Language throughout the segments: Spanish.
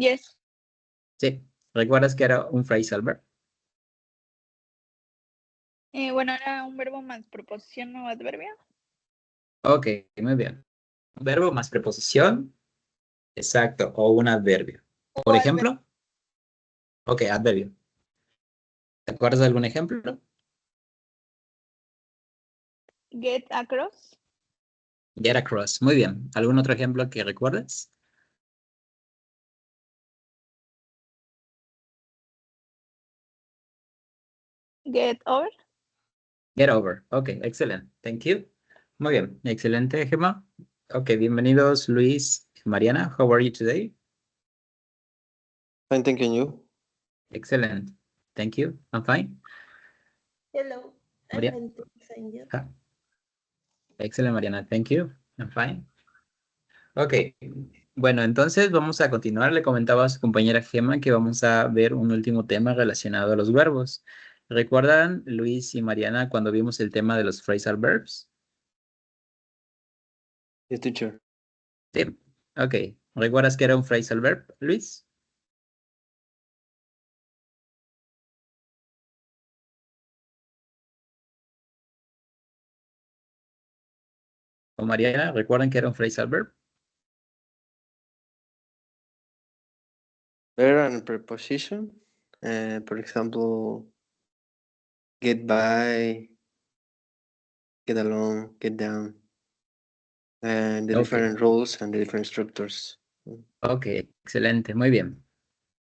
Yes. Sí. ¿Recuerdas que era un phrasal verb? Bueno, era un verbo más preposición o adverbio. Ok, muy bien. Verbo más preposición. Exacto. O un adverbio. O Por adverbio. ejemplo. Ok, adverbio. ¿Te acuerdas de algún ejemplo? Get across. Get across. Muy bien. ¿Algún otro ejemplo que recuerdes? Get over. Get over. Ok, excelente. Thank you. Muy bien. Excelente, Gemma. Ok, bienvenidos, Luis, Mariana. How are you today? Fine, thank you. Excellent. Thank you. I'm fine. Hello, I'm Maria? fine, thank you. Ah, excellent, Mariana. Thank you. I'm fine. Ok. Bueno, entonces vamos a continuar. Le comentaba a su compañera Gemma que vamos a ver un último tema relacionado a los verbos. ¿Recuerdan, Luis y Mariana, cuando vimos el tema de los phrasal verbs? Yes, teacher. Sí. Ok. ¿Recuerdas que era un phrasal verb, Luis? ¿O Mariana? ¿Recuerdan que era un phrasal verb? Verb and preposition. For example, get by, get along, get down. And the Ok. different rules and the different structures. Ok, excelente, muy bien.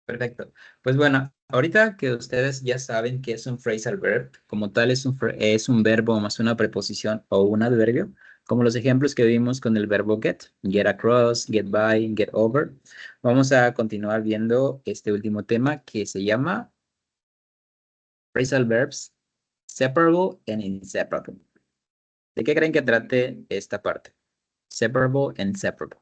Perfecto. Pues bueno, ahorita que ustedes ya saben que es un phrasal verb, como tal es un verbo más una preposición o un adverbio, como los ejemplos que vimos con el verbo get across, get by, get over. Vamos a continuar viendo este último tema que se llama phrasal verbs separable and inseparable. ¿De qué creen que trate esta parte? Separable and inseparable.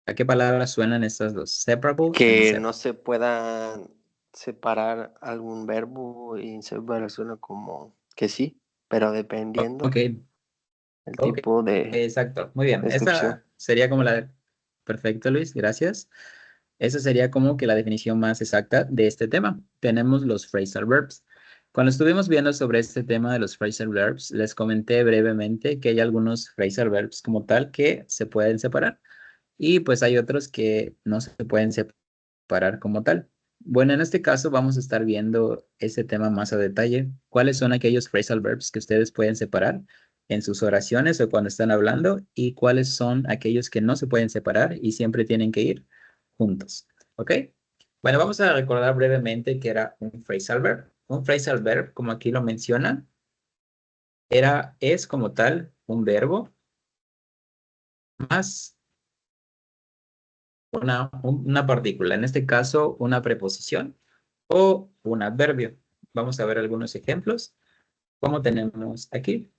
¿A qué palabras suenan estas dos? Separable and Que inseparable. no se pueda separar algún verbo y se suena como que sí, pero dependiendo Ok, el ok, tipo de exacto. Muy bien. descripción. Esa sería como la... Perfecto, Luis, gracias. Esa sería como que la definición más exacta de este tema. Tenemos los phrasal verbs. Cuando estuvimos viendo sobre este tema de los phrasal verbs, les comenté brevemente que hay algunos phrasal verbs como tal que se pueden separar y pues hay otros que no se pueden separar como tal. Bueno, en este caso vamos a estar viendo ese tema más a detalle. ¿Cuáles son aquellos phrasal verbs que ustedes pueden separar en sus oraciones o cuando están hablando? ¿Y cuáles son aquellos que no se pueden separar y siempre tienen que ir juntos? ¿Ok? Bueno, vamos a recordar brevemente que era un phrasal verb. Un phrasal verb, como aquí lo mencionan, es como tal un verbo más una partícula, en este caso una preposición o un adverbio. Vamos a ver algunos ejemplos, como tenemos aquí.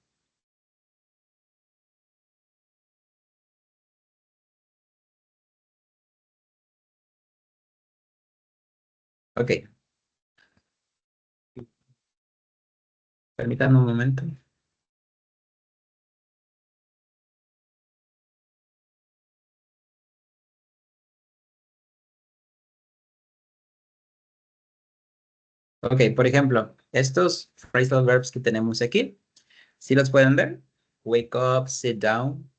Ok, permítanme un momento. Ok, por ejemplo, estos phrasal verbs que tenemos aquí, ¿sí los pueden ver? Wake up, sit down.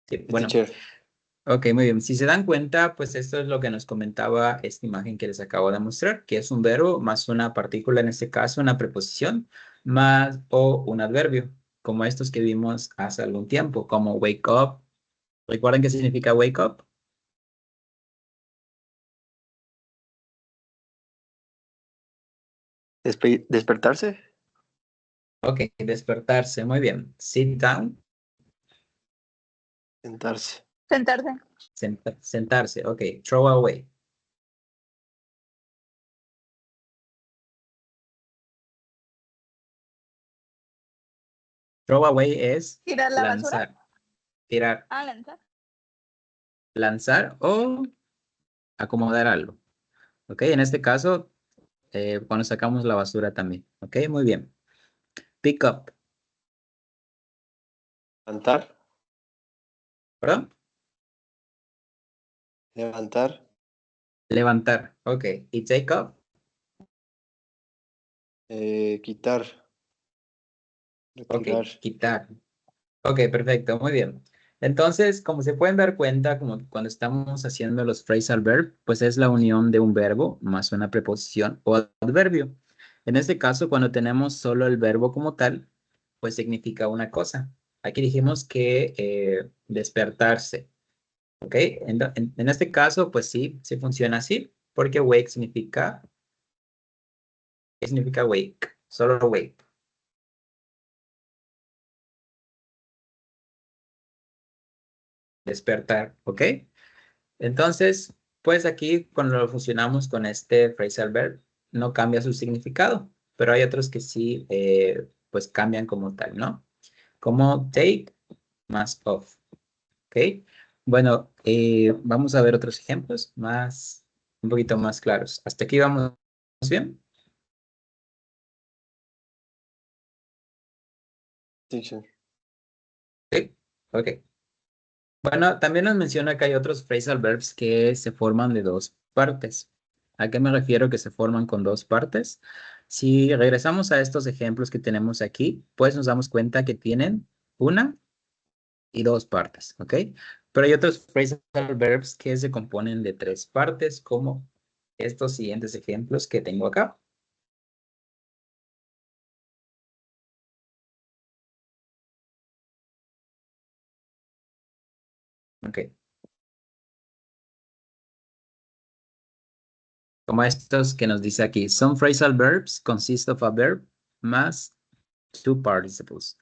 Sí, Yes, bueno, teacher. ok, muy bien. Si se dan cuenta, pues esto es lo que nos comentaba esta imagen que les acabo de mostrar, que es un verbo más una partícula, en este caso una preposición, más o un adverbio, como estos que vimos hace algún tiempo, como wake up. ¿Recuerdan qué significa wake up? Despertarse. Ok, despertarse, muy bien. Sit down, Sentarse. Sentarse. sentarse, ok. Throw away. Throw away es Tirar la basura. lanzar, tirar, Lanzar. lanzar o acomodar algo. Ok, en este caso, cuando sacamos la basura también. Ok, muy bien. Pick up. Levantar. ¿Perdón? Levantar. Levantar. Ok. Y take up. Quitar. Ok. Retirar. Quitar. Ok, perfecto. Muy bien. Entonces, como se pueden dar cuenta, como cuando estamos haciendo los phrasal verb, pues es la unión de un verbo más una preposición o adverbio. En este caso, cuando tenemos solo el verbo como tal, pues significa una cosa. Aquí dijimos que despertarse. ¿Ok? En este caso, pues sí, sí funciona así, porque wake significa, ¿qué significa wake? Solo wake. Despertar, ¿ok? Entonces, pues aquí cuando lo fusionamos con este phrasal verb, no cambia su significado, pero hay otros que sí, pues cambian como tal, ¿no? Como take más of, ¿ok? Bueno, vamos a ver otros ejemplos más, un poquito más claros. ¿Hasta aquí vamos bien? Teacher. Sí, ok. Bueno, también nos menciona que hay otros phrasal verbs que se forman de dos partes. ¿A qué me refiero que se forman con dos partes? Si regresamos a estos ejemplos que tenemos aquí, pues nos damos cuenta que tienen una y dos partes, ¿ok? Pero hay otros phrasal verbs que se componen de tres partes, como estos siguientes ejemplos que tengo acá. Ok. Como estos que nos dice aquí. Some phrasal verbs consist of a verb más two participles.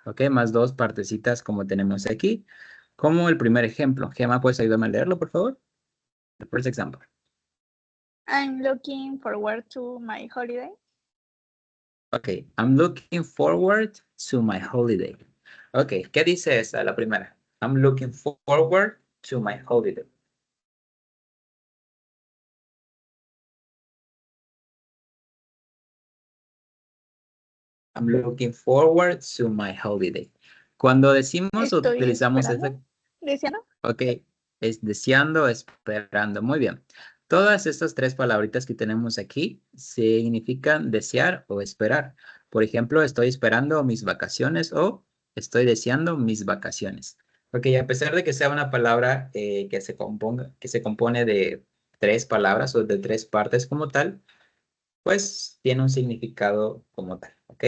Ok, más dos partecitas como tenemos aquí. Como el primer ejemplo. Gemma, ¿puedes ayudarme a leerlo, por favor? The first example. I'm looking forward to my holiday. Ok, I'm looking forward to my holiday. Ok, ¿qué dice esa, la primera? I'm looking forward to my holiday. I'm looking forward to my holiday. Cuando decimos o Estoy utilizamos esperando. este, ¿Deseando? ok, es deseando, esperando. Muy bien. Todas estas tres palabritas que tenemos aquí significan desear o esperar. Por ejemplo, estoy esperando mis vacaciones o estoy deseando mis vacaciones. Ok, a pesar de que sea una palabra que se compone de tres palabras o de tres partes como tal, pues tiene un significado como tal. Ok,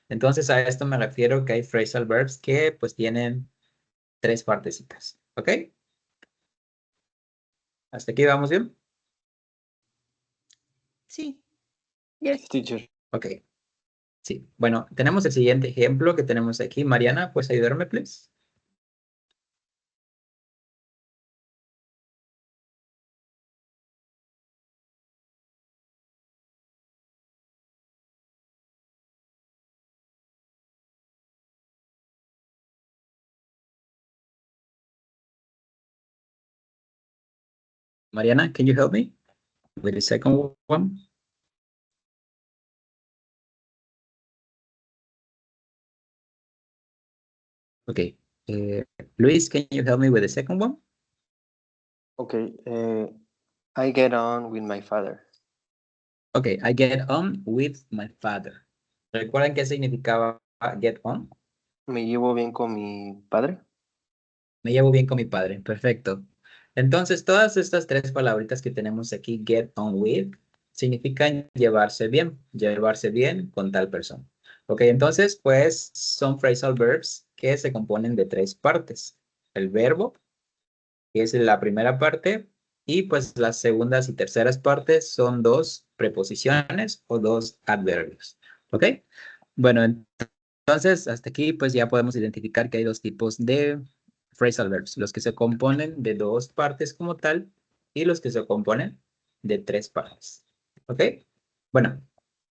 entonces a esto me refiero que hay phrasal verbs que pues tienen tres partecitas. ¿Ok? ¿Hasta aquí vamos bien? Sí. Yes. Teacher. Ok. Sí. Bueno, tenemos el siguiente ejemplo que tenemos aquí. Mariana, ¿puedes ayudarme, please? Mariana, can you help me with the second one? Okay. Luis, can you help me with the second one? Okay. I get on with my father. Okay, I get on with my father. ¿Recuerdan qué significaba get on? Me llevo bien con mi padre. Me llevo bien con mi padre. Perfecto. Entonces, todas estas tres palabritas que tenemos aquí, get on with, significan llevarse bien con tal persona. Ok, entonces, pues son phrasal verbs que se componen de tres partes. El verbo, que es la primera parte, y pues las segundas y terceras partes son dos preposiciones o dos adverbios. Ok, bueno, entonces hasta aquí pues ya podemos identificar que hay dos tipos de phrasal verbs, los que se componen de dos partes como tal y los que se componen de tres partes. ¿Ok? Bueno,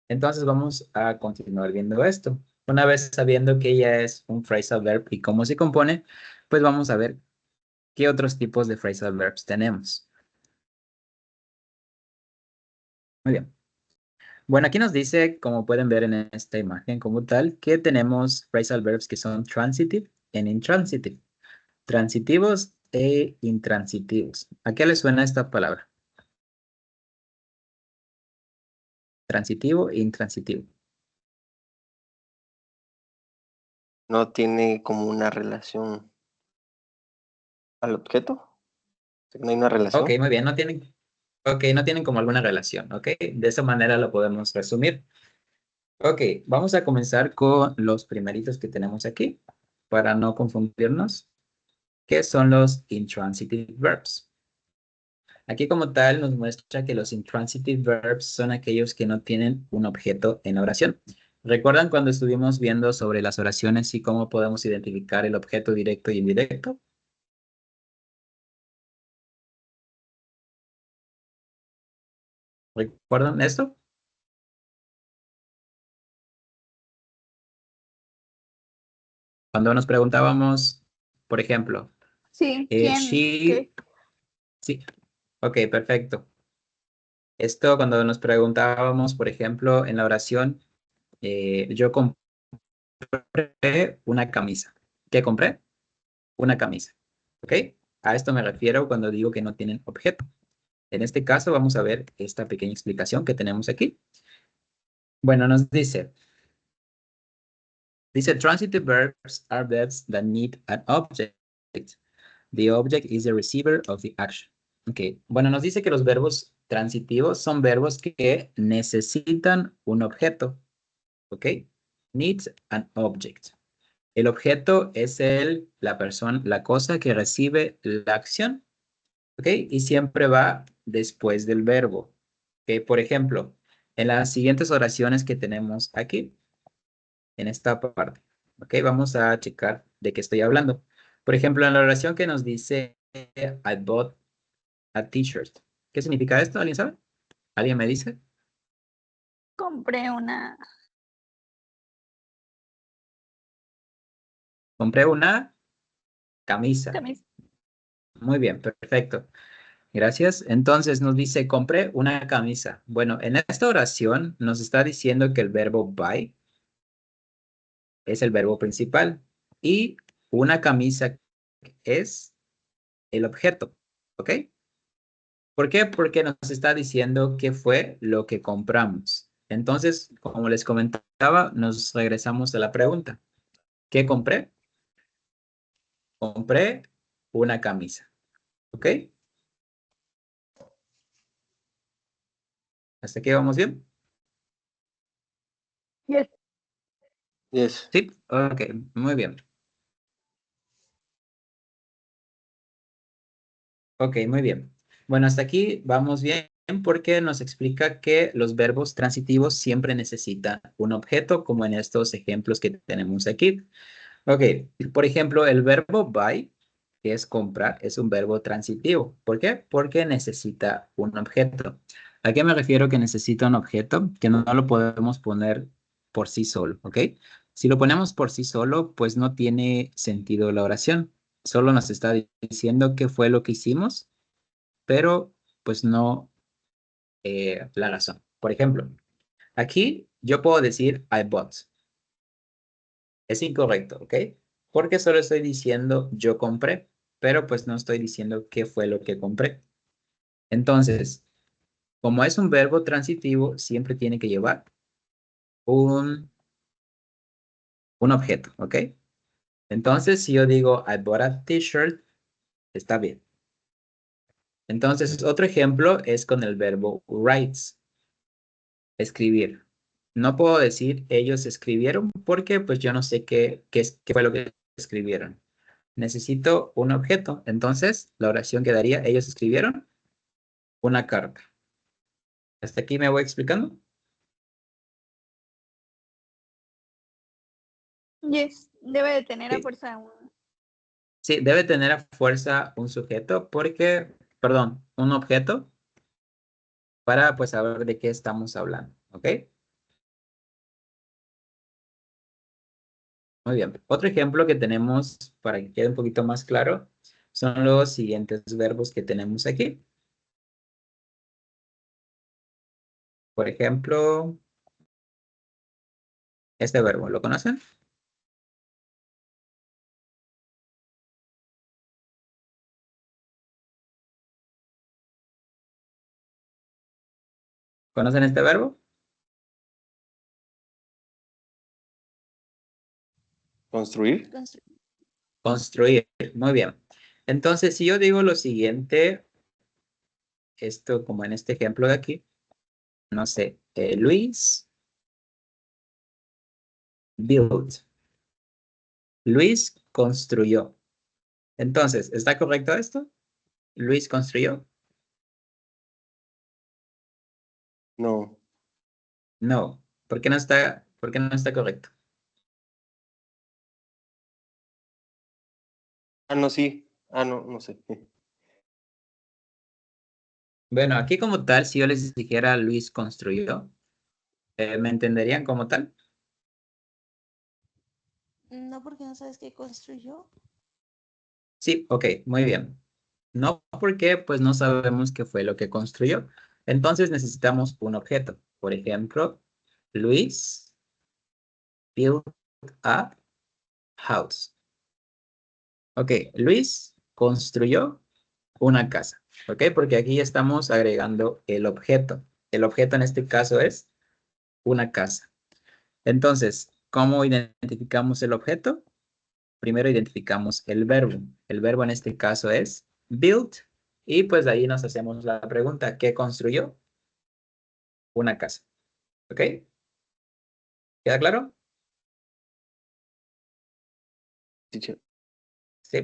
entonces vamos a continuar viendo esto. Una vez sabiendo que ya es un phrasal verb y cómo se compone, pues vamos a ver qué otros tipos de phrasal verbs tenemos. Muy bien. Bueno, aquí nos dice, como pueden ver en esta imagen como tal, que tenemos phrasal verbs que son transitive and intransitive. Transitivos e intransitivos. ¿A qué le suena esta palabra? Transitivo e intransitivo. No tiene como una relación al objeto. No hay una relación. Ok, muy bien, no tienen como alguna relación, ¿ok? De esa manera lo podemos resumir. Ok, vamos a comenzar con los primeritos que tenemos aquí, para no confundirnos, que son los intransitive verbs. Aquí como tal nos muestra que los intransitive verbs son aquellos que no tienen un objeto en la oración. ¿Recuerdan cuando estuvimos viendo sobre las oraciones y cómo podemos identificar el objeto directo y indirecto? ¿Recuerdan esto? Cuando nos preguntábamos, por ejemplo, Sí, ¿quién? ¿Qué? sí, ok, perfecto. Esto cuando nos preguntábamos, por ejemplo, en la oración, yo compré una camisa. ¿Qué compré? Una camisa. ¿Ok? A esto me refiero cuando digo que no tienen objeto. En este caso vamos a ver esta pequeña explicación que tenemos aquí. Bueno, nos dice, transitive verbs are verbs that need an object. The object is the receiver of the action. Ok, bueno, nos dice que los verbos transitivos son verbos que necesitan un objeto. ¿Ok? Needs an object. El objeto es la persona, la cosa que recibe la acción. ¿Ok? Y siempre va después del verbo. ¿Ok? Por ejemplo, en las siguientes oraciones que tenemos aquí, en esta parte. ¿Ok? Vamos a checar de qué estoy hablando. Por ejemplo, en la oración que nos dice I bought a t-shirt. ¿Qué significa esto? ¿Alguien sabe? ¿Alguien me dice? Compré una Compré una camisa. camisa. Muy bien, perfecto. Gracias. Entonces nos dice, compré una camisa. Bueno, en esta oración nos está diciendo que el verbo buy es el verbo principal y una camisa es el objeto. ¿Ok? ¿Por qué? Porque nos está diciendo qué fue lo que compramos. Entonces, como les comentaba, nos regresamos a la pregunta. ¿Qué compré? Compré una camisa. ¿Ok? ¿Hasta aquí vamos bien? Yes. Yes. Sí, ok, muy bien. Ok, muy bien. Bueno, hasta aquí vamos bien porque nos explica que los verbos transitivos siempre necesitan un objeto, como en estos ejemplos que tenemos aquí. Ok, por ejemplo, el verbo buy, que es comprar, es un verbo transitivo. ¿Por qué? Porque necesita un objeto. ¿A qué me refiero que necesita un objeto? Que no lo podemos poner por sí solo, ¿ok? Si lo ponemos por sí solo, pues no tiene sentido la oración. Solo nos está diciendo qué fue lo que hicimos, pero pues no la razón. Por ejemplo, aquí yo puedo decir I bought. Es incorrecto, ¿ok? Porque solo estoy diciendo yo compré, pero pues no estoy diciendo qué fue lo que compré. Entonces, como es un verbo transitivo, siempre tiene que llevar un, un objeto, ¿ok? Entonces, si yo digo I bought a t-shirt, está bien. Entonces, otro ejemplo es con el verbo writes, escribir. No puedo decir ellos escribieron porque pues yo no sé qué fue lo que escribieron. Necesito un objeto. Entonces, la oración quedaría, ellos escribieron una carta. ¿Hasta aquí me voy explicando? Yes. Debe de tener a Sí. fuerza un. Sí, debe tener a fuerza un sujeto porque, perdón, un objeto para pues saber de qué estamos hablando. ¿Ok? Muy bien. Otro ejemplo que tenemos para que quede un poquito más claro son los siguientes verbos que tenemos aquí. Por ejemplo, este verbo, ¿lo conocen? ¿Conocen este verbo? ¿Construir? Construir. Muy bien. Entonces, si yo digo lo siguiente, esto como en este ejemplo de aquí, no sé, Luis built. Luis construyó. Entonces, ¿está correcto esto? Luis construyó. No. No. por qué no está correcto? Ah, no, sí. Ah, no, no sé. Bueno, aquí como tal, si yo les dijera Luis construyó, ¿me entenderían como tal? No, porque no sabes qué construyó. Sí, ok, muy bien. No porque pues no sabemos qué fue lo que construyó. Entonces necesitamos un objeto. Por ejemplo, Luis built a house. Ok, Luis construyó una casa. Ok, porque aquí estamos agregando el objeto. El objeto en este caso es una casa. Entonces, ¿cómo identificamos el objeto? Primero identificamos el verbo. El verbo en este caso es build. Y pues de ahí nos hacemos la pregunta, ¿qué construyó? Una casa. ¿Ok? ¿Queda claro? Teacher. Sí.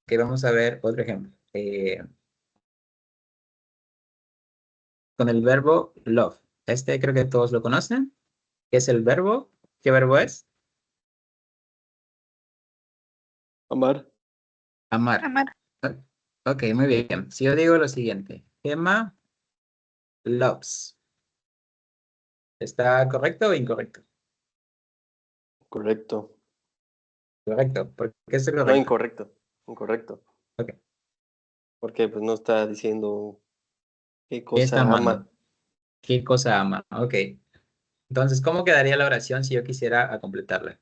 Ok, vamos a ver otro ejemplo. Con el verbo love. Este creo que todos lo conocen. ¿Qué es el verbo? ¿Qué verbo es? Amar. Amar. Amar. Ok, muy bien. Si yo digo lo siguiente, Gemma loves. ¿Está correcto o incorrecto? Correcto. Correcto. ¿Por qué es No, correcto? incorrecto. Incorrecto. Ok. Porque pues no está diciendo qué ¿Qué está cosa ama. amando? ¿Qué cosa ama? Ok. Entonces, ¿cómo quedaría la oración si yo quisiera completarla?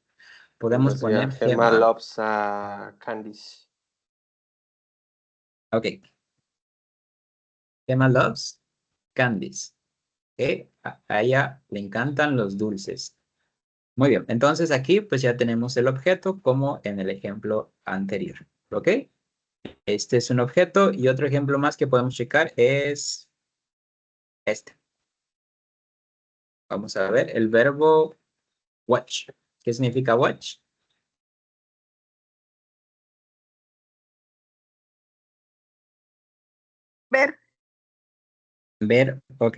Podemos Entonces ya, poner Gemma Gemma. loves a Candice. Ok. Gemma loves candies. Que a ella le encantan los dulces. Muy bien. Entonces aquí pues ya tenemos el objeto como en el ejemplo anterior. ¿Ok? Este es un objeto y otro ejemplo más que podemos checar es este. Vamos a ver el verbo watch. ¿Qué significa watch? Ver. Ver, ok.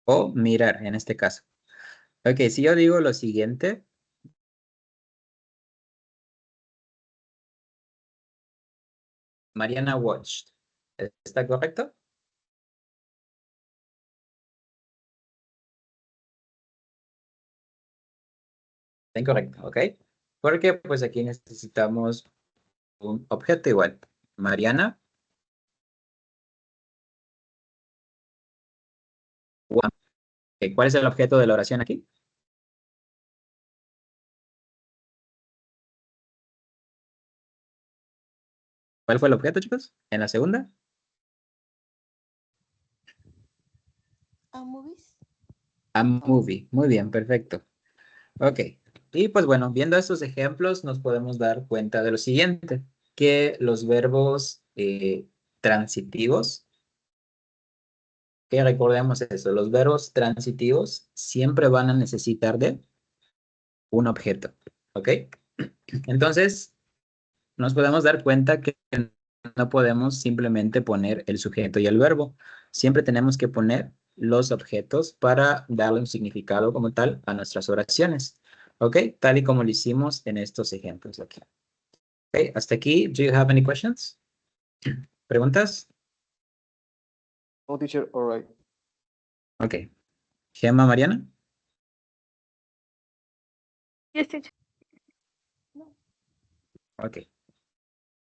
O mirar en este caso. Ok, si yo digo lo siguiente, Mariana watched. ¿Está correcto? Está incorrecto, ¿ok? Porque pues aquí necesitamos un objeto igual. Mariana. ¿Cuál es el objeto de la oración aquí? ¿Cuál fue el objeto, chicos? En la segunda. ¿A movies? A movie. Muy bien, perfecto. Ok. Y pues bueno, viendo estos ejemplos nos podemos dar cuenta de lo siguiente, que los verbos transitivos, que recordemos eso, los verbos transitivos siempre van a necesitar de un objeto. ¿Ok? Entonces, nos podemos dar cuenta que no podemos simplemente poner el sujeto y el verbo. Siempre tenemos que poner los objetos para darle un significado como tal a nuestras oraciones. ¿Ok? Tal y como lo hicimos en estos ejemplos aquí. ¿Ok? Hasta aquí. Do you have any questions? ¿Preguntas? Oh, teacher, all right. Ok. Gemma, Mariana. Yes, teacher. No. Ok.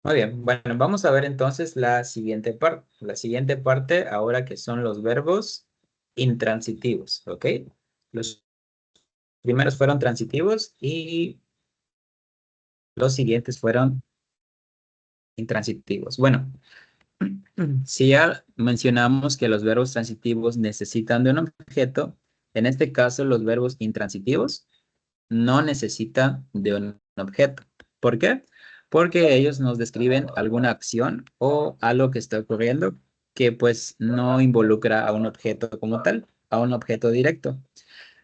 Muy bien. Bueno, vamos a ver entonces la siguiente parte. La siguiente parte, ahora que son los verbos intransitivos, ¿ok? Los primeros fueron transitivos y los siguientes fueron intransitivos. Bueno, si ya mencionamos que los verbos transitivos necesitan de un objeto, en este caso los verbos intransitivos no necesitan de un objeto. ¿Por qué? Porque ellos nos describen alguna acción o algo que está ocurriendo que pues no involucra a un objeto como tal, a un objeto directo.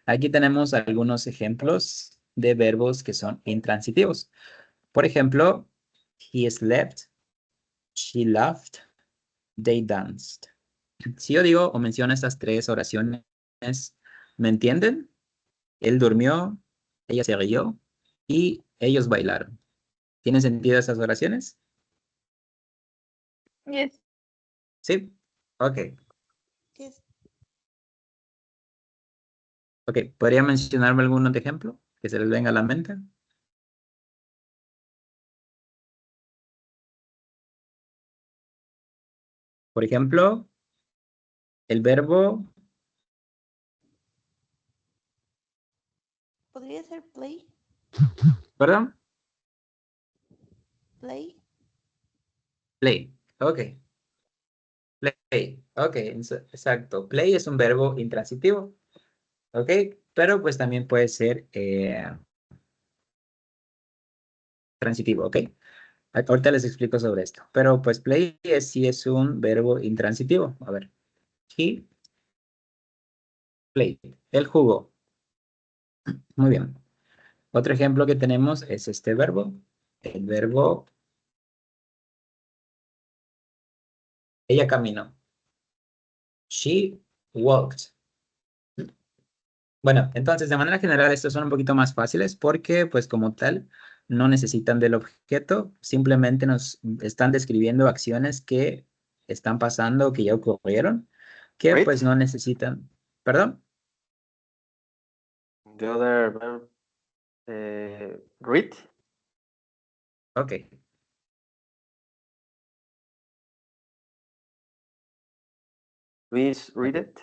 Aquí tenemos algunos ejemplos de verbos que son intransitivos. Por ejemplo, he slept, she laughed, they danced. Si yo digo o menciono estas tres oraciones, ¿me entienden? Él durmió, ella se rió y ellos bailaron. ¿Tienen sentido esas oraciones? Yes. Sí. Ok. Yes. Ok. ¿Podría mencionarme algún otro ejemplo que se les venga a la mente? Por ejemplo, el verbo, ¿Podría ser play? perdón, Play. play. Ok. Play. Ok, exacto. Play es un verbo intransitivo. Ok, pero pues también puede ser transitivo, ¿ok? Ahorita les explico sobre esto. Pero pues play sí es un verbo intransitivo. A ver. He played. Él jugó. Muy bien. Otro ejemplo que tenemos es este verbo. El verbo, ella caminó. She walked. Bueno, entonces de manera general estos son un poquito más fáciles porque pues como tal no necesitan del objeto, simplemente nos están describiendo acciones que están pasando, que ya ocurrieron, que Read. pues no necesitan. ¿Perdón? The other verb, read. Ok. Please read it.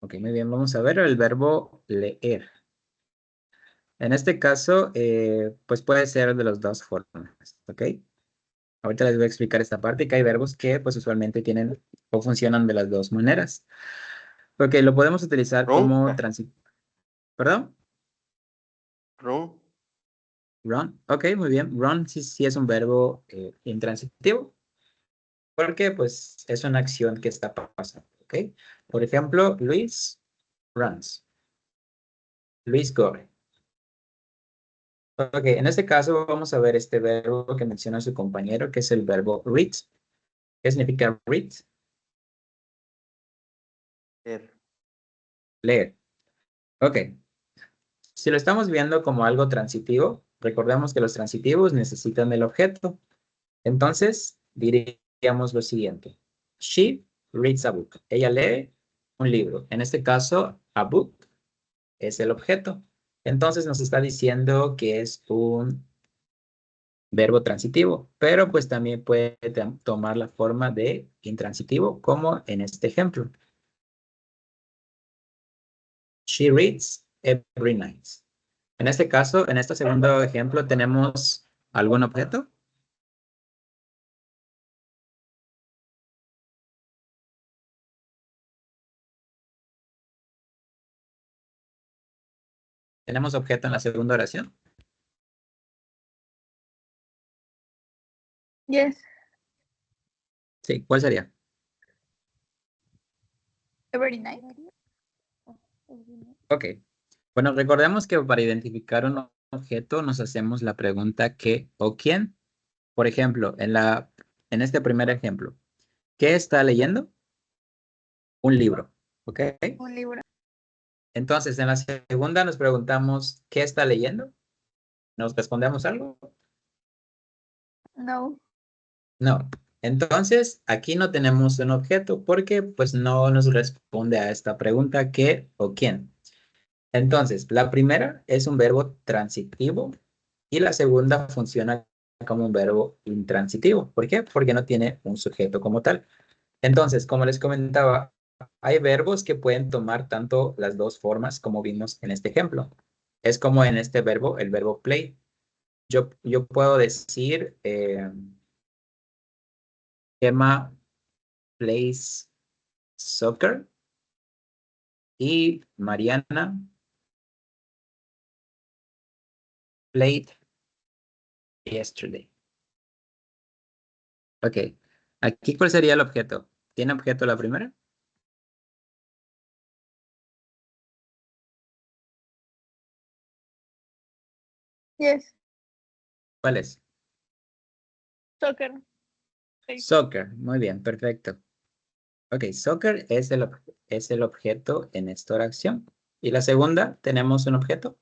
Ok, muy bien. Vamos a ver el verbo leer. En este caso, pues puede ser de las dos formas, ¿ok? Ahorita les voy a explicar esta parte, que hay verbos que pues usualmente tienen o funcionan de las dos maneras. Ok, lo podemos utilizar Run. como transitivo. ¿Perdón? Run. Run. Ok, muy bien. Run sí es un verbo intransitivo porque pues es una acción que está pasando, ¿ok? Por ejemplo, Luis runs. Luis corre. Ok, en este caso vamos a ver este verbo que menciona su compañero, que es el verbo read. ¿Qué significa read? Leer. Leer. Ok. Si lo estamos viendo como algo transitivo, recordemos que los transitivos necesitan el objeto. Entonces, diríamos lo siguiente. She reads a book. Ella lee un libro. En este caso, a book es el objeto. Entonces nos está diciendo que es un verbo transitivo, pero pues también puede tomar la forma de intransitivo, como en este ejemplo. She reads every night. En este caso, en este segundo ejemplo, ¿tenemos algún objeto? ¿Tenemos objeto en la segunda oración? Yes. Sí, ¿cuál sería? Every night. Ok. Bueno, recordemos que para identificar un objeto nos hacemos la pregunta ¿qué o quién? Por ejemplo, en este primer ejemplo, ¿qué está leyendo? Un libro, ¿ok? Un libro. Entonces, en la segunda nos preguntamos ¿qué está leyendo? ¿Nos respondemos algo? No. No. Entonces, aquí no tenemos un objeto porque pues no nos responde a esta pregunta ¿qué o quién? Entonces, la primera es un verbo transitivo y la segunda funciona como un verbo intransitivo. ¿Por qué? Porque no tiene un sujeto como tal. Entonces, como les comentaba, hay verbos que pueden tomar tanto las dos formas como vimos en este ejemplo. Es como en este verbo, el verbo play. Yo puedo decir, Emma plays soccer y Mariana played yesterday. Ok, aquí ¿cuál sería el objeto? ¿Tiene objeto la primera? Yes. ¿Cuál es? Soccer. Sí. Soccer, muy bien, perfecto. Ok, soccer es el objeto en esta oración. ¿Y la segunda, tenemos un objeto?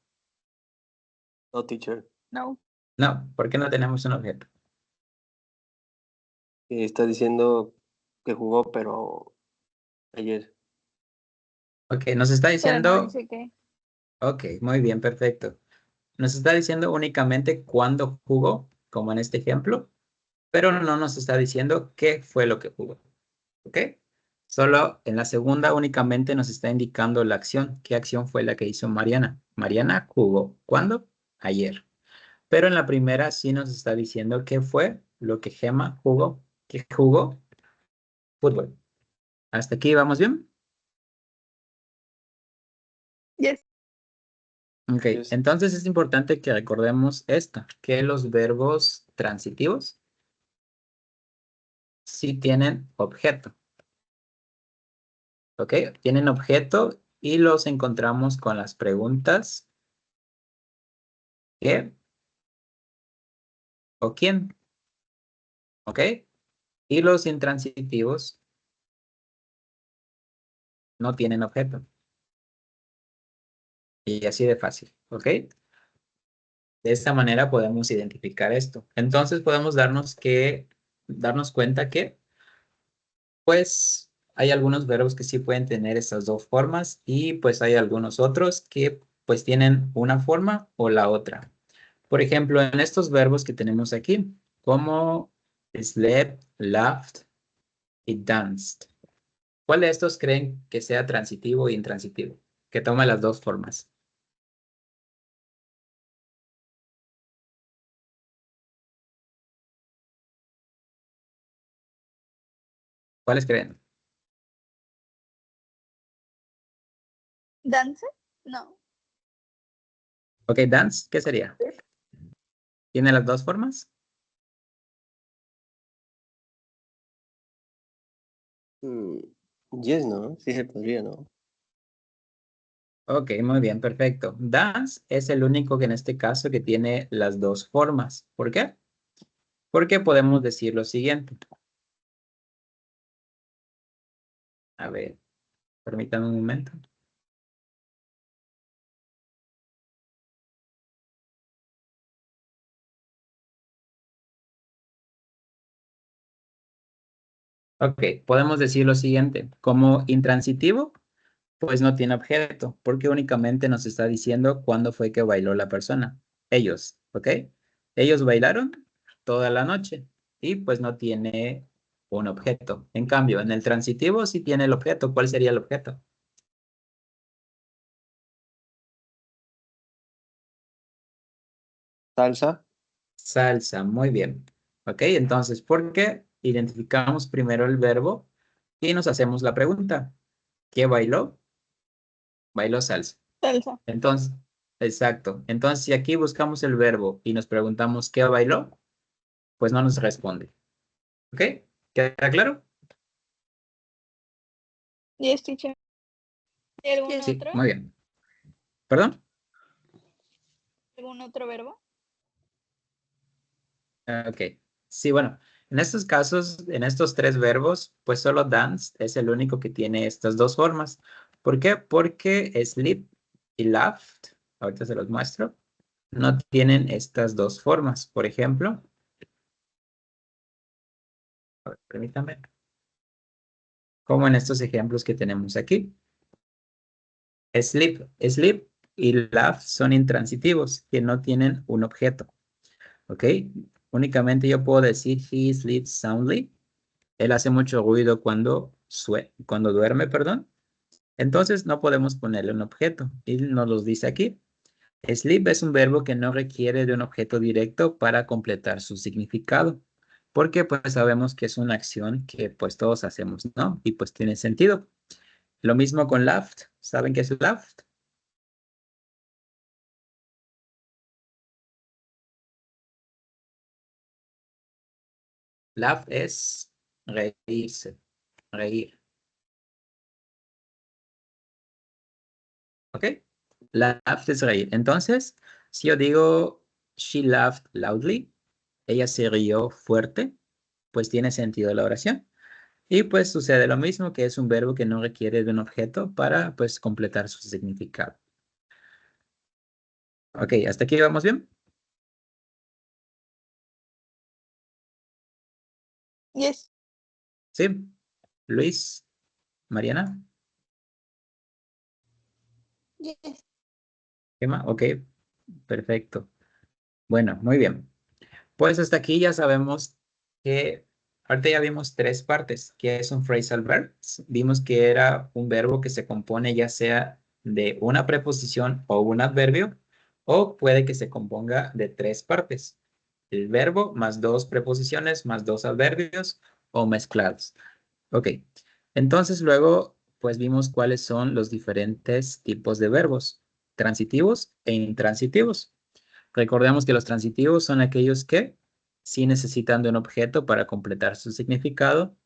No, teacher. No. No, ¿por qué no tenemos un objeto? Está diciendo que jugó, pero ayer. Ok, nos está Pero no diciendo, dice que. ok, muy bien, perfecto. Nos está diciendo únicamente cuándo jugó, como en este ejemplo, pero no nos está diciendo qué fue lo que jugó. ¿Ok? Solo en la segunda únicamente nos está indicando la acción. ¿Qué acción fue la que hizo Mariana? Mariana jugó. ¿Cuándo? Ayer. Pero en la primera sí nos está diciendo qué fue lo que Gemma jugó. ¿Qué jugó? Fútbol. ¿Hasta aquí vamos bien? Yes. Ok, Yes. entonces es importante que recordemos esto, que los verbos transitivos sí tienen objeto. ¿Ok? Tienen objeto y los encontramos con las preguntas ¿qué o quién? ¿Ok? Y los intransitivos no tienen objeto. Y así de fácil, ¿ok? De esta manera podemos identificar esto. Entonces podemos darnos cuenta que, pues, hay algunos verbos que sí pueden tener estas dos formas y pues hay algunos otros que pues tienen una forma o la otra. Por ejemplo, en estos verbos que tenemos aquí, como slept, laughed y danced. ¿Cuál de estos creen que sea transitivo e intransitivo? Que tome las dos formas. ¿Cuáles creen? ¿Dance? No. Ok, dance, ¿qué sería? ¿Tiene las dos formas? Mm, yes, ¿no? Sí se podría, ¿no? Ok, muy bien, perfecto. Dance es el único que en este caso que tiene las dos formas. ¿Por qué? Porque podemos decir lo siguiente. A ver, permítanme un momento. Ok, podemos decir lo siguiente. Como intransitivo, pues no tiene objeto, porque únicamente nos está diciendo cuándo fue que bailó la persona. Ellos, ¿ok? Ellos bailaron toda la noche y pues no tiene un objeto. En cambio, en el transitivo sí tiene el objeto. ¿Cuál sería el objeto? Salsa. Salsa, muy bien. ¿Ok? Entonces, ¿por qué identificamos primero el verbo y nos hacemos la pregunta? ¿Qué bailó? Bailó salsa. Salsa. Entonces, exacto. Entonces, si aquí buscamos el verbo y nos preguntamos ¿qué bailó? Pues no nos responde. ¿Ok? ¿Queda claro? Yes, teacher. ¿Y algún Yes. Sí, otro? muy bien. ¿Perdón? ¿Algún otro verbo? Ok. Sí, bueno, en estos casos, en estos tres verbos, pues solo dance es el único que tiene estas dos formas. ¿Por qué? Porque sleep y laughed, ahorita se los muestro, no tienen estas dos formas. Por ejemplo, a ver, permítanme, como en estos ejemplos que tenemos aquí. Sleep y laugh son intransitivos, que no tienen un objeto. ¿Ok? Únicamente yo puedo decir he sleeps soundly Él hace mucho ruido cuando duerme, perdón. Entonces no podemos ponerle un objeto. Y nos los dice aquí. Sleep es un verbo que no requiere de un objeto directo para completar su significado. Porque pues sabemos que es una acción que pues todos hacemos, ¿no? Y pues tiene sentido. Lo mismo con laughed. ¿Saben qué es laughed? Laugh es reírse, reír. ¿Ok? Laughed es reír. Entonces, si yo digo, she laughed loudly, ella se rió fuerte, pues tiene sentido la oración. Y pues sucede lo mismo, que es un verbo que no requiere de un objeto para pues completar su significado. Ok, ¿hasta aquí vamos bien? Yes. Sí. Luis, Mariana, Yes. Emma, ok, perfecto. Bueno, muy bien. Pues hasta aquí ya sabemos que, ahorita ya vimos tres partes, que es un phrasal verb. Vimos que era un verbo que se compone ya sea de una preposición o un adverbio, o puede que se componga de tres partes. El verbo más dos preposiciones más dos adverbios o mezclados. Ok, entonces luego pues vimos cuáles son los diferentes tipos de verbos, transitivos e intransitivos. Recordemos que los transitivos son aquellos que sí necesitan de un objeto para completar su significado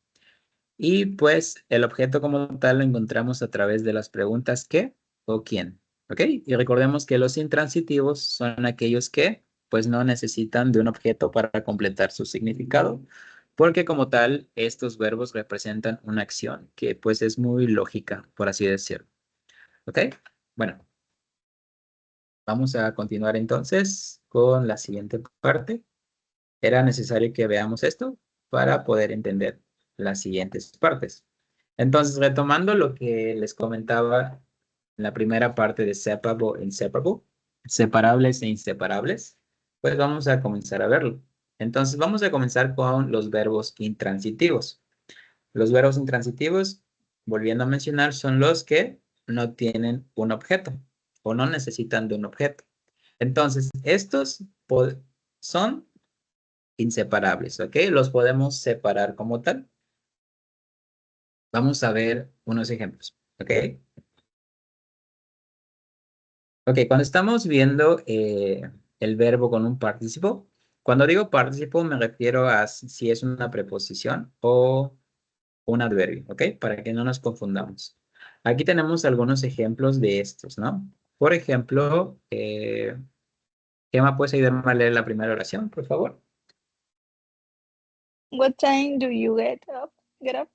y pues el objeto como tal lo encontramos a través de las preguntas ¿qué o quién? ¿Ok? Y recordemos que los intransitivos son aquellos que pues no necesitan de un objeto para completar su significado porque como tal estos verbos representan una acción que pues es muy lógica, por así decirlo. ¿Ok? Bueno, vamos a continuar entonces con la siguiente parte. Era necesario que veamos esto para poder entender las siguientes partes. Entonces, retomando lo que les comentaba en la primera parte de separable e inseparable, separables e inseparables, pues vamos a comenzar a verlo. Entonces, vamos a comenzar con los verbos intransitivos. Los verbos intransitivos, volviendo a mencionar, son los que no tienen un objeto o no necesitan de un objeto. Entonces, estos son inseparables, ¿ok? Los podemos separar como tal. Vamos a ver unos ejemplos, ¿ok? Ok, cuando estamos viendo el verbo con un participo, cuando digo participo me refiero a si es una preposición o un adverbio, ¿ok? Para que no nos confundamos. Aquí tenemos algunos ejemplos de estos, ¿no? Por ejemplo, Gemma, ¿puedes ayudarme a leer la primera oración, por favor? What time do you get up? Get up?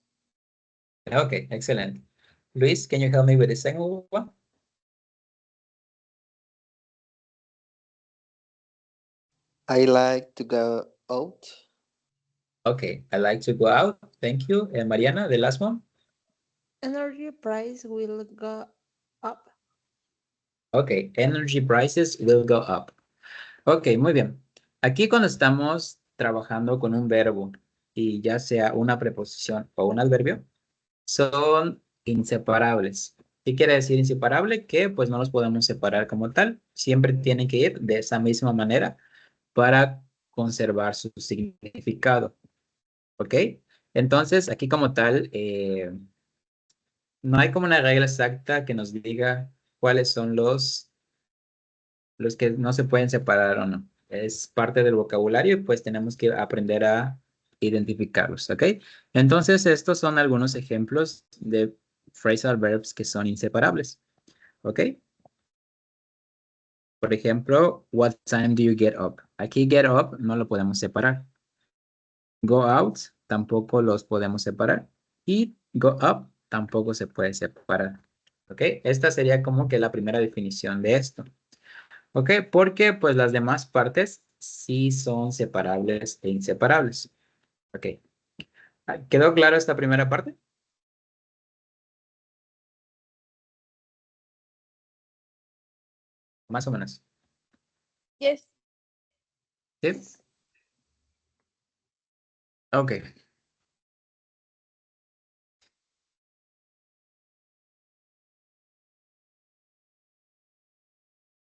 Ok, excelente. Luis, can you help me with the second one? I like to go out. Okay, I like to go out. Thank you. And Mariana, the last one. Energy price will go up. Okay, energy prices will go up. Ok, muy bien. Aquí cuando estamos trabajando con un verbo y ya sea una preposición o un adverbio, son inseparables. ¿Qué quiere decir inseparable? Que pues no los podemos separar como tal. Siempre tienen que ir de esa misma manera para conservar su significado. ¿Ok? Entonces, aquí como tal, no hay como una regla exacta que nos diga cuáles son los que no se pueden separar o no. Es parte del vocabulario y pues tenemos que aprender a identificarlos, ¿ok? Entonces, estos son algunos ejemplos de phrasal verbs que son inseparables, ¿ok? Por ejemplo, what time do you get up? Aquí get up no lo podemos separar. Go out tampoco los podemos separar. Y go up tampoco se puede separar. ¿Ok? Esta sería como que la primera definición de esto. ¿Ok? Porque pues las demás partes sí son separables e inseparables. ¿Ok? ¿Quedó claro esta primera parte? Más o menos. Yes. ¿Sí? Yes. Ok.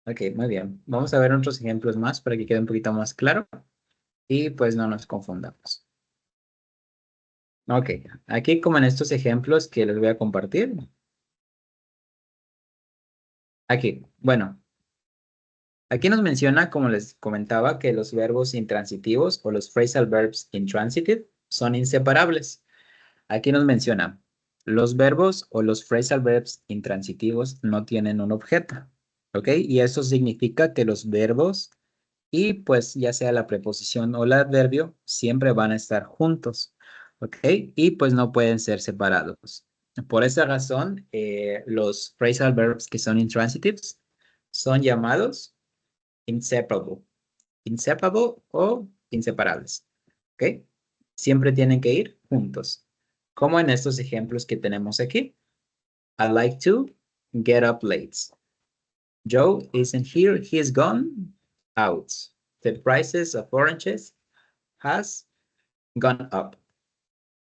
Ok, muy bien. Vamos a ver otros ejemplos más para que quede un poquito más claro y pues no nos confundamos. Ok, aquí como en estos ejemplos que les voy a compartir. Aquí, bueno, aquí nos menciona, como les comentaba, que los verbos intransitivos o los phrasal verbs intransitive son inseparables. Aquí nos menciona, los verbos o los phrasal verbs intransitivos no tienen un objeto, ¿ok? Y eso significa que los verbos y pues ya sea la preposición o el adverbio siempre van a estar juntos, ¿ok? Y pues no pueden ser separados. Por esa razón, los phrasal verbs que son intransitives son llamados inseparable, inseparable o inseparables, ¿ok? Siempre tienen que ir juntos, como en estos ejemplos que tenemos aquí. I like to get up late. Joe isn't here, he's gone out. The prices of oranges has gone up.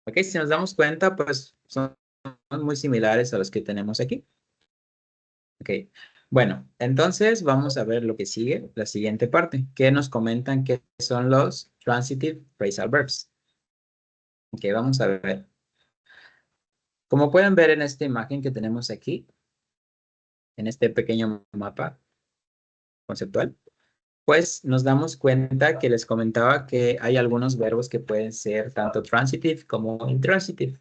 Ok, si nos damos cuenta, pues son muy similares a los que tenemos aquí. Ok, bueno, entonces vamos a ver lo que sigue, la siguiente parte, que nos comentan que son los transitive phrasal verbs. Ok, vamos a ver. Como pueden ver en esta imagen que tenemos aquí, en este pequeño mapa conceptual, pues nos damos cuenta que les comentaba que hay algunos verbos que pueden ser tanto transitive como intransitive.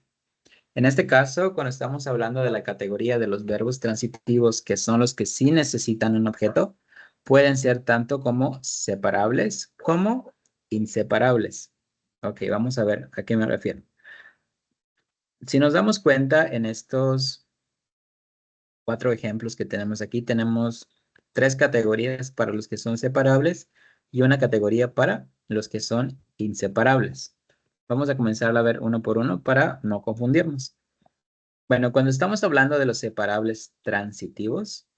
En este caso, cuando estamos hablando de la categoría de los verbos transitivos, que son los que sí necesitan un objeto, pueden ser tanto como separables como inseparables. Ok, vamos a ver a qué me refiero. Si nos damos cuenta en estos 4 ejemplos que tenemos aquí, tenemos 3 categorías para los que son separables y una categoría para los que son inseparables. Vamos a comenzar a ver uno por uno para no confundirnos. Bueno, cuando estamos hablando de los separables transitivos,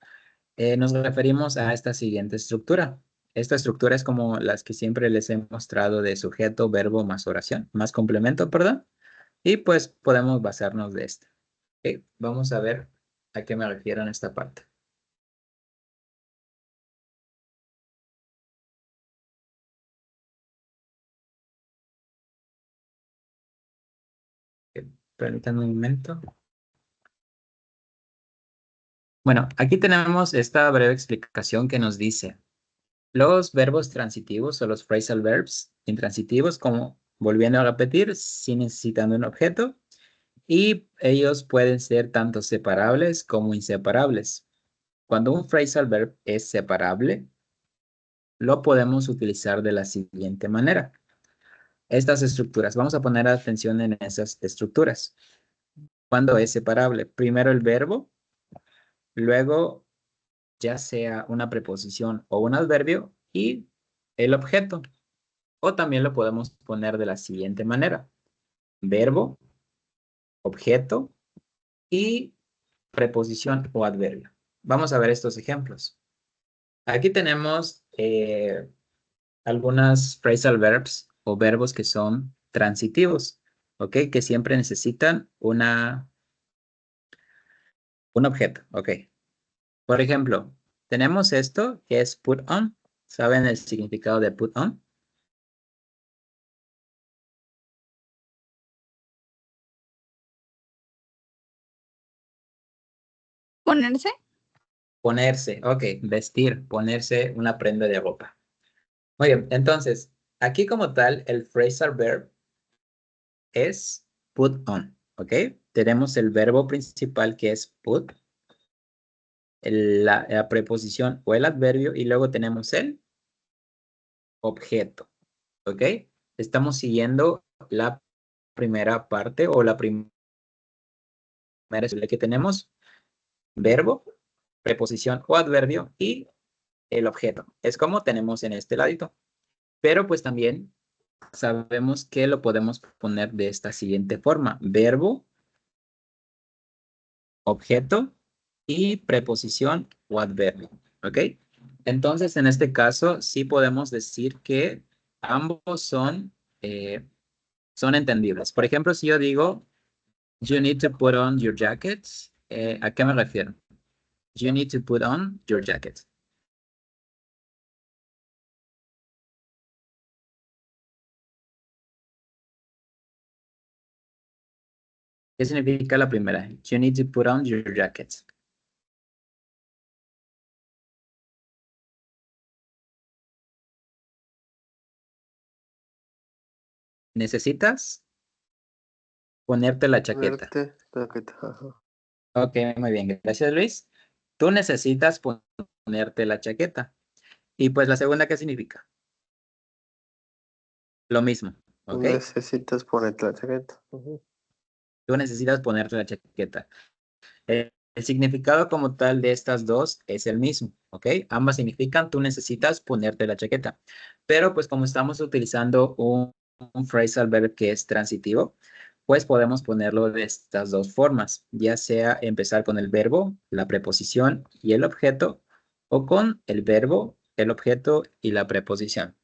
nos referimos a esta siguiente estructura. Esta estructura es como las que siempre les he mostrado de sujeto, verbo más oración, más complemento, perdón. Y pues podemos basarnos de esta. Ok, vamos a ver a qué me refiero en esta parte. Permítanme un momento. Bueno, aquí tenemos esta breve explicación que nos dice, los verbos transitivos o los phrasal verbs intransitivos, como volviendo a repetir, sí necesitando un objeto, y ellos pueden ser tanto separables como inseparables. Cuando un phrasal verb es separable, lo podemos utilizar de la siguiente manera. Estas estructuras, vamos a poner atención en esas estructuras. Cuando es separable, primero el verbo, luego ya sea una preposición o un adverbio y el objeto. O también lo podemos poner de la siguiente manera. Verbo, objeto y preposición o adverbio. Vamos a ver estos ejemplos. Aquí tenemos algunas phrasal verbs o verbos que son transitivos, ¿ok? Que siempre necesitan un objeto, ¿ok? Por ejemplo, tenemos esto que es put on. ¿Saben el significado de put on? ¿Ponerse? Ponerse, ok, vestir, ponerse una prenda de ropa. Muy bien, entonces, aquí como tal, el phrasal verb es put on, ¿ok? Tenemos el verbo principal que es put, la preposición o el adverbio, y luego tenemos el objeto, ¿ok? Estamos siguiendo la primera parte o la primera que tenemos verbo, preposición o adverbio y el objeto. Es como tenemos en este ladito. Pero pues también sabemos que lo podemos poner de esta siguiente forma. Verbo, objeto y preposición o adverbio. ¿Ok? Entonces, en este caso, sí podemos decir que ambos son entendibles. Por ejemplo, si yo digo, you need to put on your jacket, ¿a qué me refiero? You need to put on your jacket. ¿Qué significa la primera? You need to put on your jacket. ¿Necesitas ponerte la chaqueta? Ponerte chaqueta, ajá. Ok, muy bien. Gracias, Luis. Tú necesitas ponerte la chaqueta. Y pues la segunda, ¿qué significa? Lo mismo, Tú ¿ok? necesitas ponerte la chaqueta. Ujú. Tú necesitas ponerte la chaqueta. El significado como tal de estas dos es el mismo, ¿ok? Ambas significan tú necesitas ponerte la chaqueta. Pero pues como estamos utilizando un phrasal verb que es transitivo, pues podemos ponerlo de estas dos formas, ya sea empezar con el verbo, la preposición y el objeto, o con el verbo, el objeto y la preposición,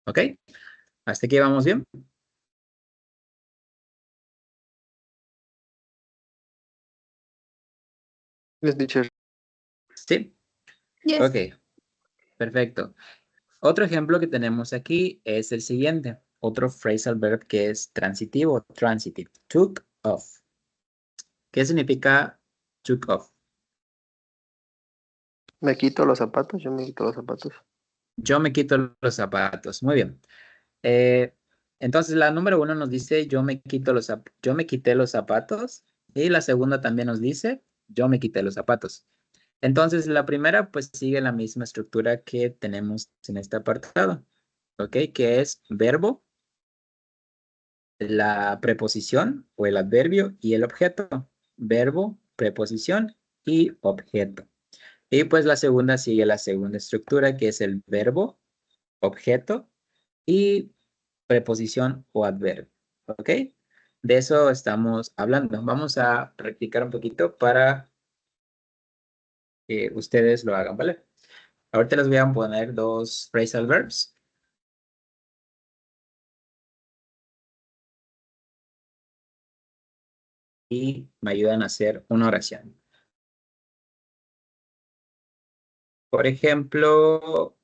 ¿ok? ¿Hasta aquí vamos bien? Yes, teacher. Sí. Yes. Ok, perfecto. Otro ejemplo que tenemos aquí es el siguiente. Otro phrasal verb que es transitivo, transitive. Took off. ¿Qué significa took off? Me quito los zapatos, yo me quito los zapatos. Yo me quito los zapatos. Muy bien. Eh, entonces la número uno nos dice yo me quité los zapatos. Y la segunda también nos dice yo me quité los zapatos. Entonces la primera pues sigue la misma estructura que tenemos en este apartado. ¿Ok? Que es verbo, la preposición o el adverbio y el objeto. Verbo, preposición y objeto. Y pues la segunda sigue la segunda estructura que es el verbo, objeto y preposición o adverbio. ¿Ok? De eso estamos hablando. Vamos a practicar un poquito para que ustedes lo hagan, ¿vale? Ahorita les voy a poner dos phrasal verbs. Y me ayudan a hacer una oración. Por ejemplo,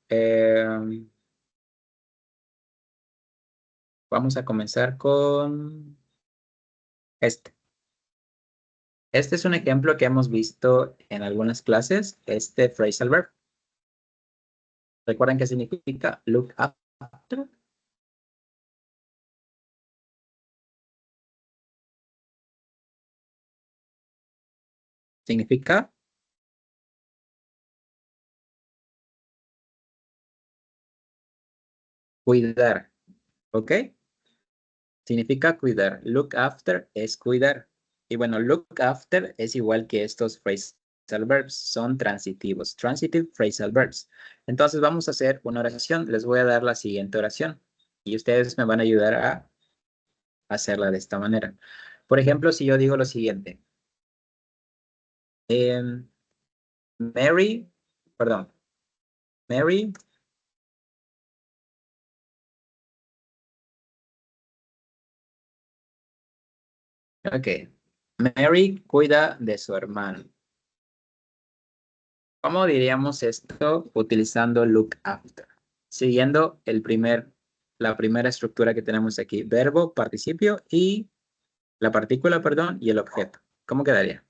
vamos a comenzar con este. Este es un ejemplo que hemos visto en algunas clases, este phrasal verb. ¿Recuerdan qué significa look after? Significa cuidar, ¿ok? Significa cuidar. Look after es cuidar. Y bueno, look after es igual que estos phrasal verbs, son transitivos. Transitive phrasal verbs. Entonces vamos a hacer una oración. Les voy a dar la siguiente oración. Y ustedes me van a ayudar a hacerla de esta manera. Por ejemplo, si yo digo lo siguiente. Em, Mary, perdón. Mary ok. Mary cuida de su hermano. ¿Cómo diríamos esto utilizando look after? Siguiendo la primera estructura que tenemos aquí. Verbo, participio y la partícula, perdón, y el objeto. ¿Cómo quedaría?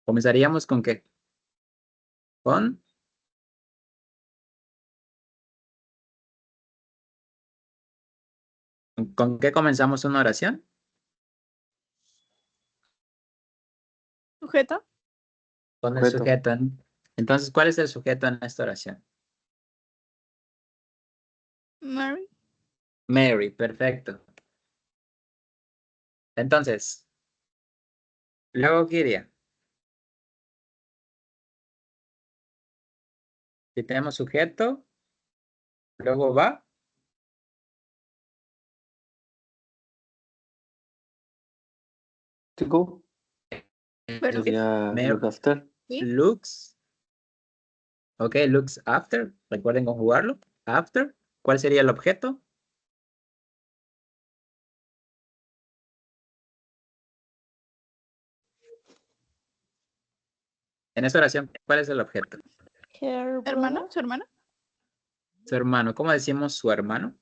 ¿Comenzaríamos con qué? ¿Con? ¿Con qué comenzamos una oración? Sujeto. Con el Sujeto. sujeto. Entonces, ¿cuál es el sujeto en esta oración? Mary. Mary, perfecto. Entonces, luego, ¿qué iría? Si tenemos sujeto, luego va. To go. Pero Sería Mary look after. sí. looks. Ok, looks after. Recuerden conjugarlo. After. ¿Cuál sería el objeto? En esta oración, ¿cuál es el objeto? Her Hermana. brother. Su hermana. Su hermano. ¿Cómo decimos su hermano?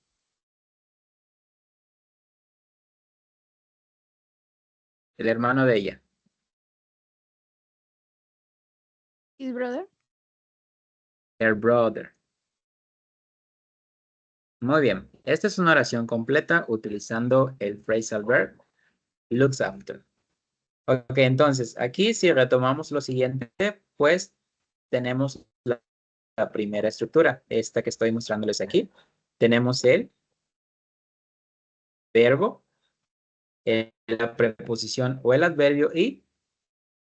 El hermano de ella. His brother. Her brother. Muy bien. Esta es una oración completa utilizando el phrasal verb looks after. Ok, entonces, aquí si retomamos lo siguiente, pues tenemos la primera estructura, esta que estoy mostrándoles aquí. Tenemos el verbo, la preposición o el adverbio y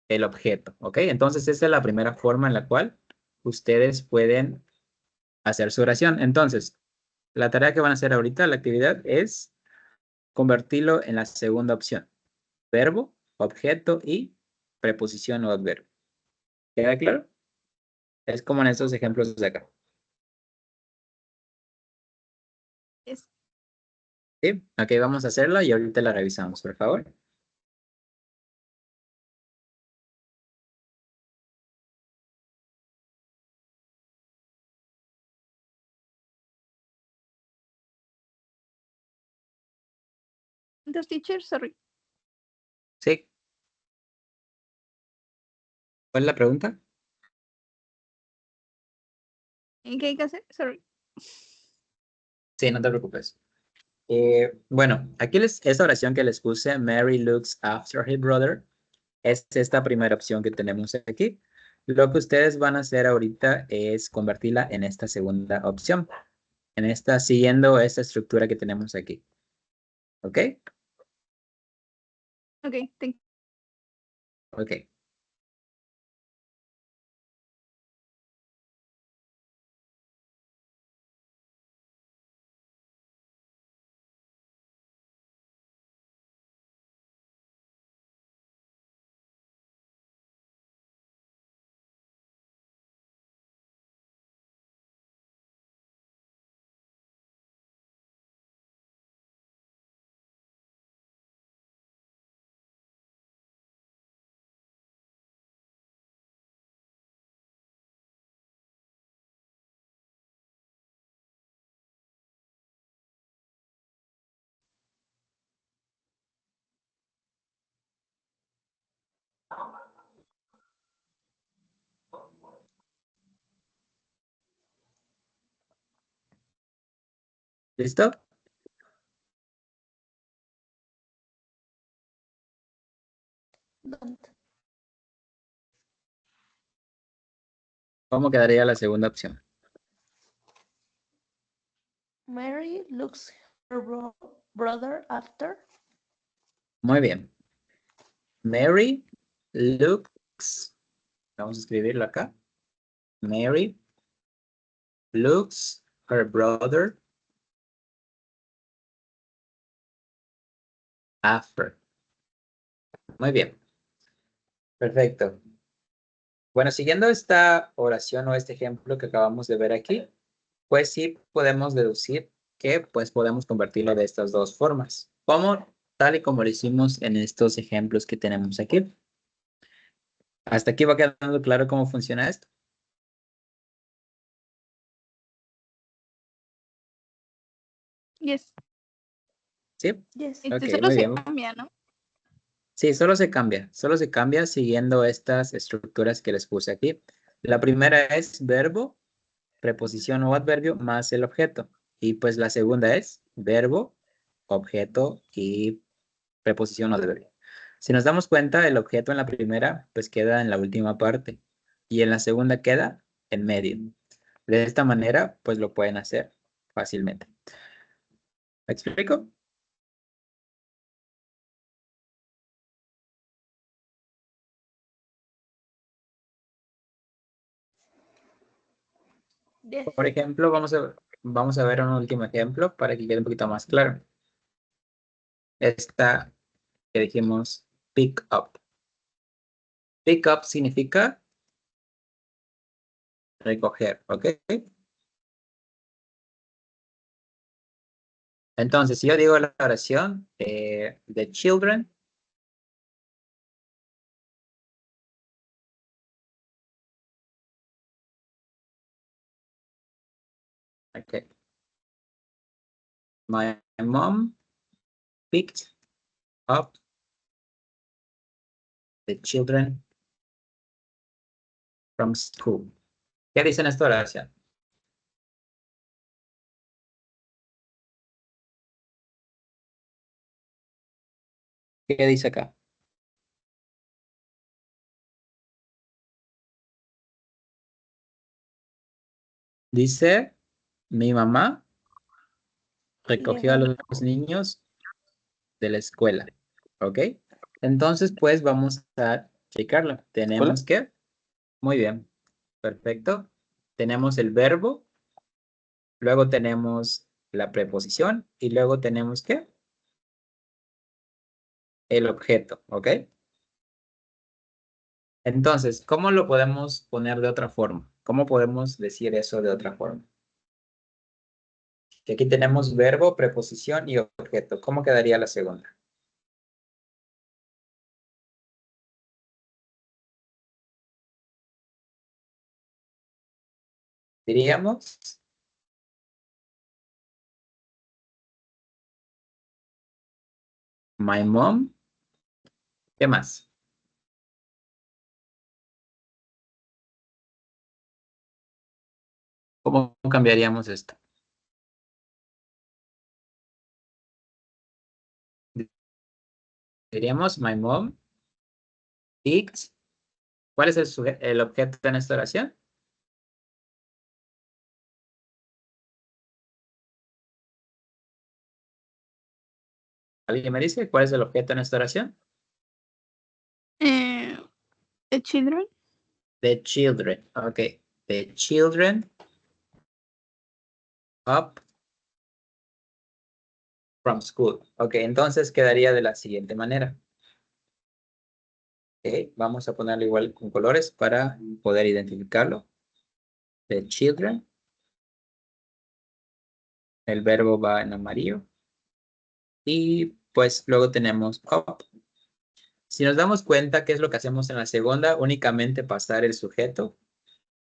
el objeto, ¿ok? Entonces, esta es la primera forma en la cual ustedes pueden hacer su oración. Entonces, la tarea que van a hacer ahorita, la actividad, es convertirlo en la segunda opción. Verbo, objeto y preposición o adverbio. ¿Queda claro? Es como en estos ejemplos de acá. Yes. ¿Sí? Ok, vamos a hacerla y ahorita la revisamos, por favor. Entonces, teacher, sorry. Sí. ¿Cuál es la pregunta? ¿En qué hay que hacer? Sorry. Sí, no te preocupes. Bueno, aquí esta oración que les puse, Mary looks after her brother, es esta primera opción que tenemos aquí. Lo que ustedes van a hacer ahorita es convertirla en esta segunda opción, en esta, siguiendo esta estructura que tenemos aquí. ¿Ok? Ok, thank you. Ok. ¿Listo? Don't. ¿Cómo quedaría la segunda opción? Mary looks her brother after. Muy bien. Mary looks, vamos a escribirlo acá. Mary looks her brother after. Muy bien. Perfecto. Bueno, siguiendo esta oración o este ejemplo que acabamos de ver aquí, pues sí podemos deducir que pues podemos convertirlo de estas dos formas. Como tal y como lo hicimos en estos ejemplos que tenemos aquí. ¿Hasta aquí va quedando claro cómo funciona esto? Yes. ¿Sí? Yes. Ok, Solo muy se bien. cambia, ¿no? Sí, solo se cambia siguiendo estas estructuras que les puse aquí. La primera es verbo, preposición o adverbio más el objeto. Y pues la segunda es verbo, objeto y preposición o adverbio. Si nos damos cuenta, el objeto en la primera pues queda en la última parte y en la segunda queda en medio. De esta manera pues lo pueden hacer fácilmente. ¿Me explico? Yes. Por ejemplo, vamos a ver un último ejemplo para que quede un poquito más claro. Esta que dijimos pick up. Pick up significa recoger, ¿ok? Entonces, si yo digo la oración, the children Okay. My mom picked up the children from school. ¿Qué dice en esta oración? ¿Qué dice acá? Dice, mi mamá recogió a los niños de la escuela. ¿Ok? Entonces, pues vamos a checarlo. Tenemos que, muy bien, perfecto. Tenemos el verbo, luego tenemos la preposición y luego tenemos ¿qué? El objeto, ¿ok? Entonces, ¿cómo lo podemos poner de otra forma? ¿Cómo podemos decir eso de otra forma? Que aquí tenemos verbo, preposición y objeto. ¿Cómo quedaría la segunda? Diríamos my mom. ¿Qué más? ¿Cómo cambiaríamos esto? Diríamos my mom picked. ¿Cuál es el objeto en esta oración? ¿Alguien me dice cuál es el objeto en esta oración? The children. The children. Ok. The children up from school. Ok, entonces quedaría de la siguiente manera. Ok, vamos a ponerlo igual con colores para poder identificarlo. The children. El verbo va en amarillo. Y pues luego tenemos up. Si nos damos cuenta, ¿qué es lo que hacemos en la segunda? Únicamente pasar el sujeto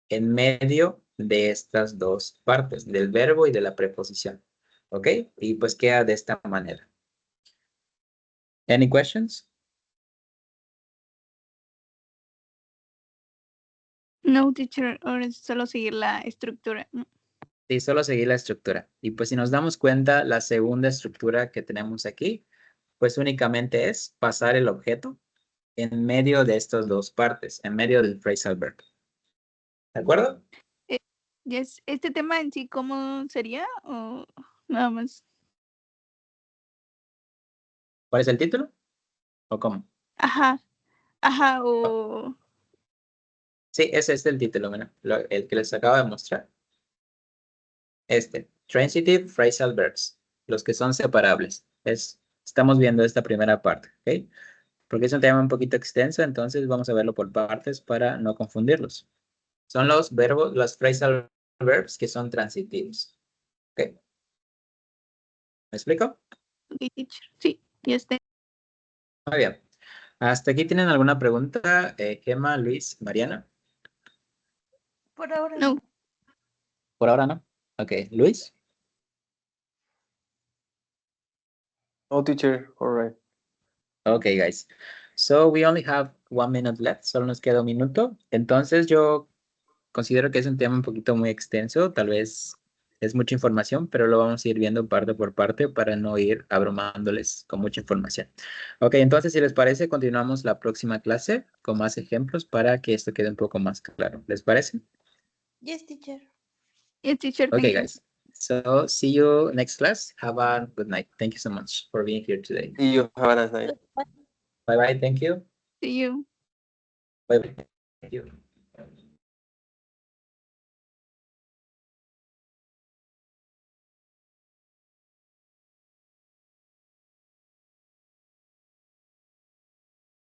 en medio de estas dos partes, del verbo y de la preposición. ¿Ok? Y pues queda de esta manera. Any questions? No, teacher, ahora es solo seguir la estructura. ¿No? Sí, solo seguir la estructura. Y pues si nos damos cuenta, la segunda estructura que tenemos aquí, pues únicamente es pasar el objeto en medio de estas dos partes, en medio del phrasal verb. ¿De acuerdo? Yes. ¿Este tema en sí cómo sería o nada más? ¿Cuál es el título? ¿O cómo? Ajá, o... Sí, ese es el título, mira, el que les acabo de mostrar. Transitive phrasal verbs, los que son separables. Estamos viendo esta primera parte, ¿ok? Porque es un tema un poquito extenso, entonces vamos a verlo por partes para no confundirlos. Son los verbos, los phrasal verbs que son transitivos. ¿Ok? ¿Me explico? Ok, teacher. Sí, ya está. Muy bien. ¿Hasta aquí tienen alguna pregunta, Gemma, Luis, Mariana? Por ahora No. Por ahora no. Ok, Luis. No, teacher. All right. Okay, guys. So we only have 1 minute left. Solo nos queda un minuto. Entonces yo considero que es un tema un poquito muy extenso. Tal vez es mucha información, pero lo vamos a ir viendo parte por parte para no ir abrumándoles con mucha información. Ok, entonces si les parece, continuamos la próxima clase con más ejemplos para que esto quede un poco más claro. ¿Les parece? Yes, teacher. Yes, teacher. Okay, Thank you. guys. So see you next class. Have a good night. Thank you so much for being here today. See you. Have a nice night. Bye-bye. Thank you. See you. Bye-bye. Thank you.